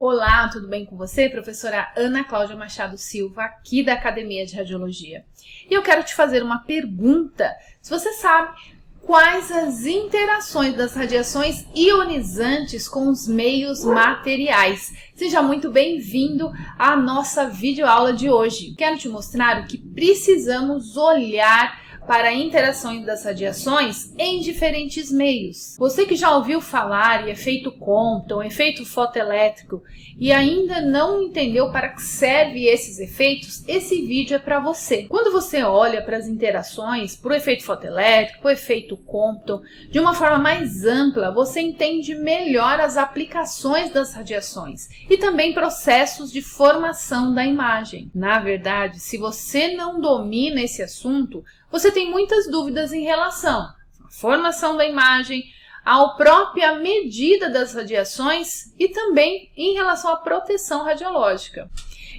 Olá, tudo bem com você? Professora Ana Cláudia Machado Silva, aqui da Academia de Radiologia. E eu quero te fazer uma pergunta. Se você sabe quais as interações das radiações ionizantes com os meios materiais. Seja muito bem-vindo à nossa videoaula de hoje. Quero te mostrar o que precisamos olhar para a interação das radiações em diferentes meios. Você que já ouviu falar em efeito Compton, efeito fotoelétrico e ainda não entendeu para que servem esses efeitos, esse vídeo é para você. Quando você olha para as interações, para o efeito fotoelétrico, para o efeito Compton, de uma forma mais ampla, você entende melhor as aplicações das radiações e também processos de formação da imagem. Na verdade, se você não domina esse assunto, você tem muitas dúvidas em relação à formação da imagem, à própria medida das radiações e também em relação à proteção radiológica.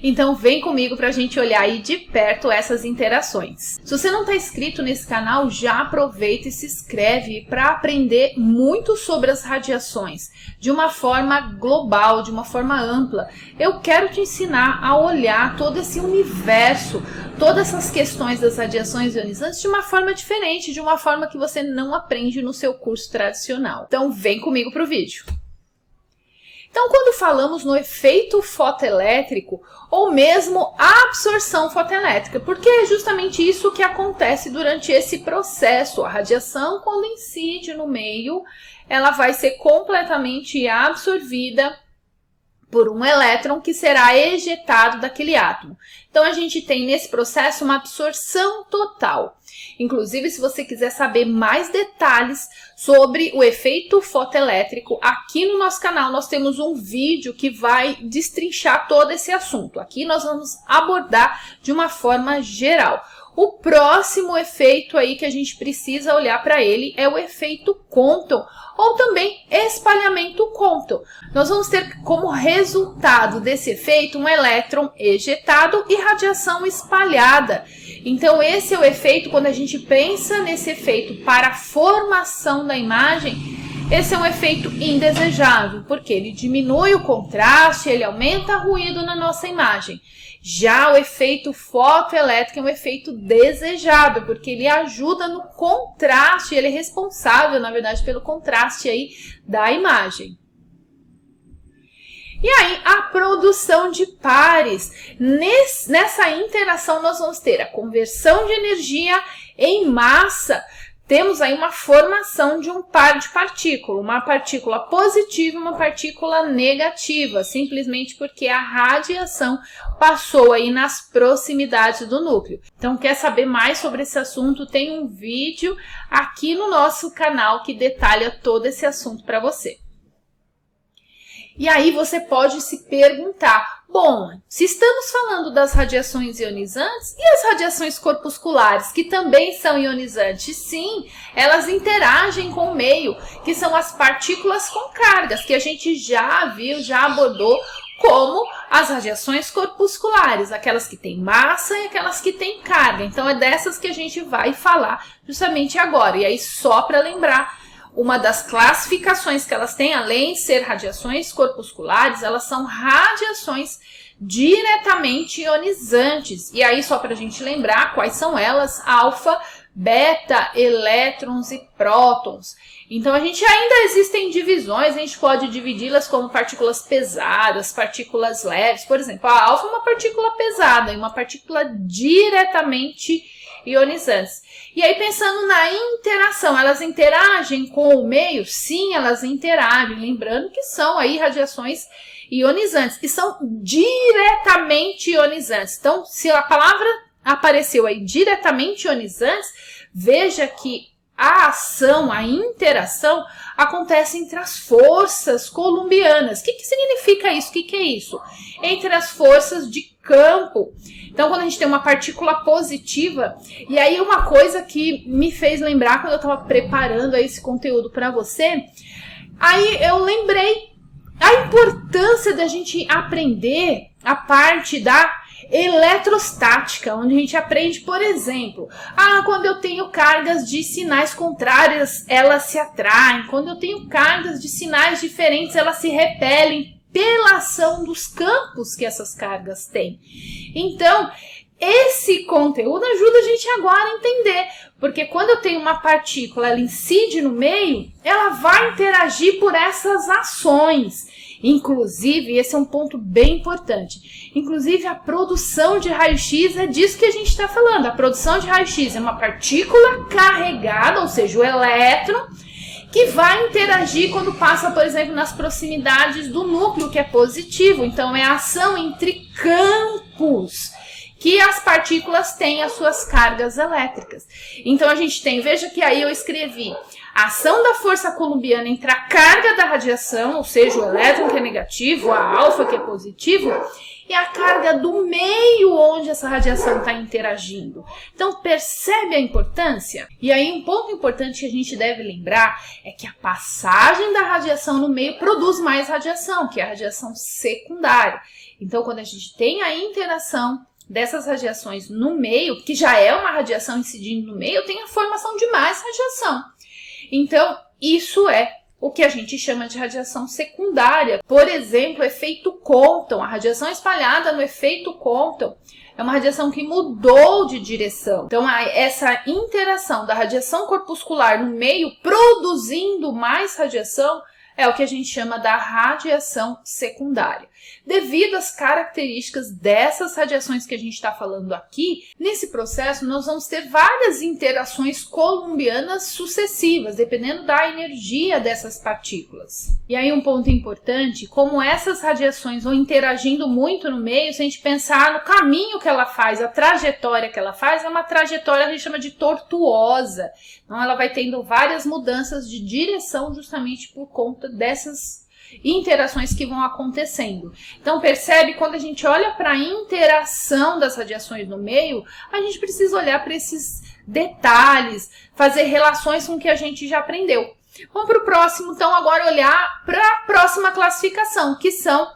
Então vem comigo para a gente olhar aí de perto essas interações. Se você não está inscrito nesse canal, já aproveita e se inscreve para aprender muito sobre as radiações de uma forma global, de uma forma ampla. Eu quero te ensinar a olhar todo esse universo, todas essas questões das radiações ionizantes de uma forma diferente, de uma forma que você não aprende no seu curso tradicional. Então vem comigo para o vídeo. Então, quando falamos no efeito fotoelétrico ou mesmo a absorção fotoelétrica, porque é justamente isso que acontece durante esse processo. A radiação, quando incide no meio, ela vai ser completamente absorvida por um elétron que será ejetado daquele átomo. Então, a gente tem nesse processo uma absorção total. Inclusive, se você quiser saber mais detalhes sobre o efeito fotoelétrico, aqui no nosso canal nós temos um vídeo que vai destrinchar todo esse assunto. Aqui nós vamos abordar de uma forma geral. O próximo efeito aí que a gente precisa olhar para ele é o efeito Compton, ou também espalhamento Compton. Nós vamos ter como resultado desse efeito um elétron ejetado e radiação espalhada. Então esse é o efeito, quando a gente pensa nesse efeito para a formação da imagem, esse é um efeito indesejável, porque ele diminui o contraste, ele aumenta o ruído na nossa imagem. Já o efeito fotoelétrico é um efeito desejado, porque ele ajuda no contraste, ele é responsável, na verdade, pelo contraste aí da imagem. E aí, a produção de pares. Nessa interação, nós vamos ter a conversão de energia em massa. Temos aí uma formação de um par de partículas, uma partícula positiva e uma partícula negativa, simplesmente porque a radiação passou aí nas proximidades do núcleo. Então, quer saber mais sobre esse assunto? Tem um vídeo aqui no nosso canal que detalha todo esse assunto para você. E aí você pode se perguntar, bom, se estamos falando das radiações ionizantes e as radiações corpusculares, que também são ionizantes? Sim, elas interagem com o meio, que são as partículas com cargas, que a gente já viu, já abordou, como as radiações corpusculares, aquelas que têm massa e aquelas que têm carga. Então é dessas que a gente vai falar justamente agora. E aí só para lembrar, uma das classificações que elas têm, além de ser radiações corpusculares, elas são radiações diretamente ionizantes. E aí, só para a gente lembrar quais são elas: alfa, beta, elétrons e prótons. Então, a gente ainda existem divisões, a gente pode dividi-las como partículas pesadas, partículas leves. Por exemplo, a alfa é uma partícula pesada e uma partícula diretamente ionizantes. E aí, pensando na interação, elas interagem com o meio? Sim, elas interagem. Lembrando que são aí radiações ionizantes e são diretamente ionizantes. Então, se a palavra apareceu aí diretamente ionizantes, veja que a ação, a interação acontece entre as forças coulombianas. O que significa isso? O que é isso? Entre as forças de campo. Então, quando a gente tem uma partícula positiva, e aí uma coisa que me fez lembrar quando eu estava preparando esse conteúdo para você, aí eu lembrei a importância da gente aprender a parte da eletrostática, onde a gente aprende, por exemplo, quando eu tenho cargas de sinais contrárias, elas se atraem. Quando eu tenho cargas de sinais diferentes, elas se repelem. pela ação dos campos que essas cargas têm. Então, esse conteúdo ajuda a gente agora a entender, porque quando eu tenho uma partícula, ela incide no meio, ela vai interagir por essas ações. Inclusive, esse é um ponto bem importante, inclusive a produção de raio-x é disso que a gente está falando. A produção de raio-x é uma partícula carregada, ou seja, o elétron, que vai interagir quando passa, por exemplo, nas proximidades do núcleo, que é positivo. Então, é a ação entre campos que as partículas têm as suas cargas elétricas. Então, a gente tem, veja que aí eu escrevi a ação da força coulombiana entre a carga da radiação, ou seja, o elétron que é negativo, a alfa que é positivo, e a carga do meio onde essa radiação está interagindo. Então, percebe a importância? E aí, um ponto importante que a gente deve lembrar é que a passagem da radiação no meio produz mais radiação, que é a radiação secundária. Então, quando a gente tem a interação dessas radiações no meio, que já é uma radiação incidindo no meio, tem a formação de mais radiação. Então, isso é o que a gente chama de radiação secundária. Por exemplo, o efeito Compton, a radiação espalhada no efeito Compton é uma radiação que mudou de direção. Então, essa interação da radiação corpuscular no meio produzindo mais radiação é o que a gente chama da radiação secundária. Devido às características dessas radiações que a gente está falando aqui, nesse processo nós vamos ter várias interações coulombianas sucessivas, dependendo da energia dessas partículas. E aí um ponto importante, como essas radiações vão interagindo muito no meio, se a gente pensar no caminho que ela faz, a trajetória que ela faz, é uma trajetória que a gente chama de tortuosa. Então ela vai tendo várias mudanças de direção justamente por conta dessas interações que vão acontecendo. Então percebe, quando a gente olha para a interação das radiações no meio, a gente precisa olhar para esses detalhes, fazer relações com o que a gente já aprendeu. Vamos para o próximo, então, agora olhar para a próxima classificação, que são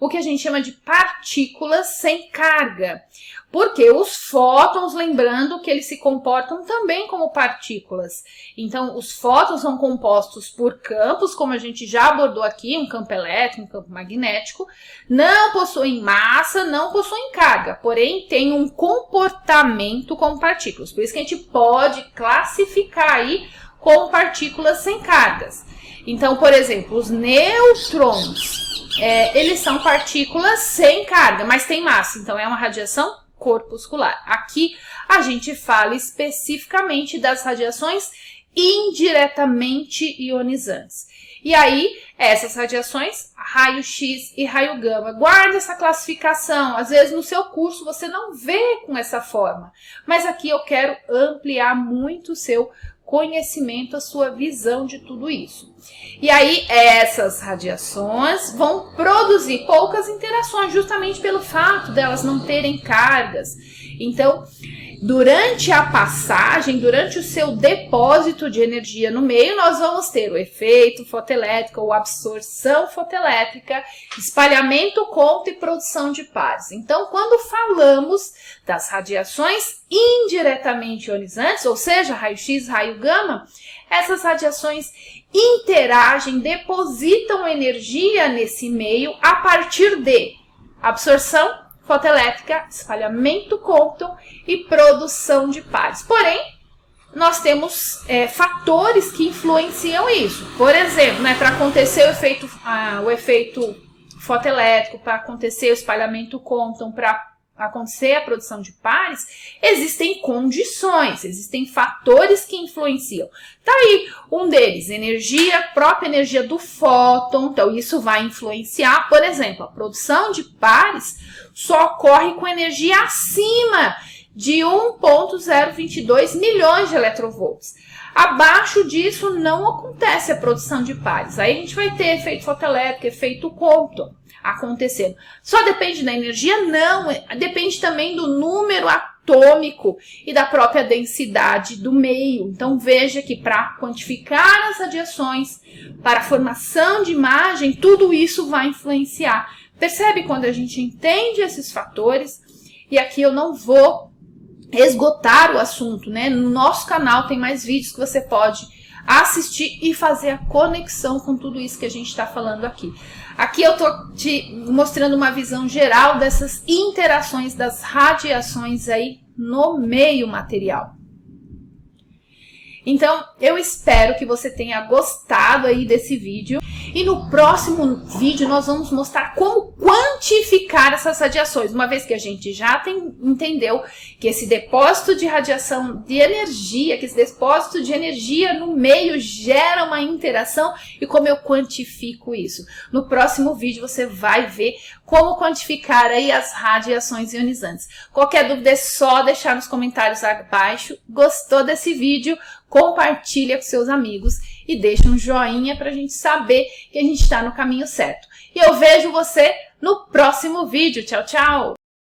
o que a gente chama de partículas sem carga. Porque os fótons, lembrando que eles se comportam também como partículas. Então, os fótons são compostos por campos, como a gente já abordou aqui, um campo elétrico, um campo magnético, não possuem massa, não possuem carga, porém tem um comportamento como partículas. Por isso que a gente pode classificar aí como partículas sem cargas. Então, por exemplo, os nêutrons, eles são partículas sem carga, mas tem massa, então é uma radiação corpuscular. Aqui a gente fala especificamente das radiações indiretamente ionizantes. E aí, essas radiações, raio-x e raio gama, guarda essa classificação. Às vezes no seu curso você não vê com essa forma, mas aqui eu quero ampliar muito o seu conhecimento, a sua visão de tudo isso. E aí, essas radiações vão produzir poucas interações, justamente pelo fato delas não terem cargas. Então, durante a passagem, durante o seu depósito de energia no meio, nós vamos ter o efeito fotoelétrico ou absorção fotoelétrica, espalhamento, Compton e produção de pares. Então, quando falamos das radiações indiretamente ionizantes, ou seja, raio-x, raio gama, essas radiações interagem, depositam energia nesse meio a partir de absorção fotoelétrica, espalhamento Compton e produção de pares. Porém, nós temos fatores que influenciam isso. Por exemplo, para acontecer o efeito fotoelétrico, para acontecer o espalhamento Compton, para acontecer a produção de pares, existem condições, existem fatores que influenciam. Tá aí um deles, própria energia do fóton, então isso vai influenciar. Por exemplo, a produção de pares só ocorre com energia acima de 1.022 milhões de eletronvolts. Abaixo disso não acontece a produção de pares. Aí a gente vai ter efeito fotoelétrico, efeito Compton acontecendo. Só depende da energia? Não, depende também do número atômico e da própria densidade do meio. Então veja que para quantificar as radiações, para a formação de imagem, tudo isso vai influenciar. Percebe quando a gente entende esses fatores? E aqui eu não vou esgotar o assunto, né? No nosso canal tem mais vídeos que você pode assistir e fazer a conexão com tudo isso que a gente está falando aqui. Aqui eu tô te mostrando uma visão geral dessas interações das radiações aí no meio material. Então, eu espero que você tenha gostado aí desse vídeo. E no próximo vídeo nós vamos mostrar como quantificar essas radiações. Uma vez que a gente já entendeu que esse depósito de radiação de energia, que esse depósito de energia no meio gera uma interação e como eu quantifico isso. No próximo vídeo você vai ver como quantificar aí as radiações ionizantes. Qualquer dúvida é só deixar nos comentários abaixo. Gostou desse vídeo? Compartilha com seus amigos e deixa um joinha para a gente saber que a gente está no caminho certo. E eu vejo você no próximo vídeo. Tchau, tchau!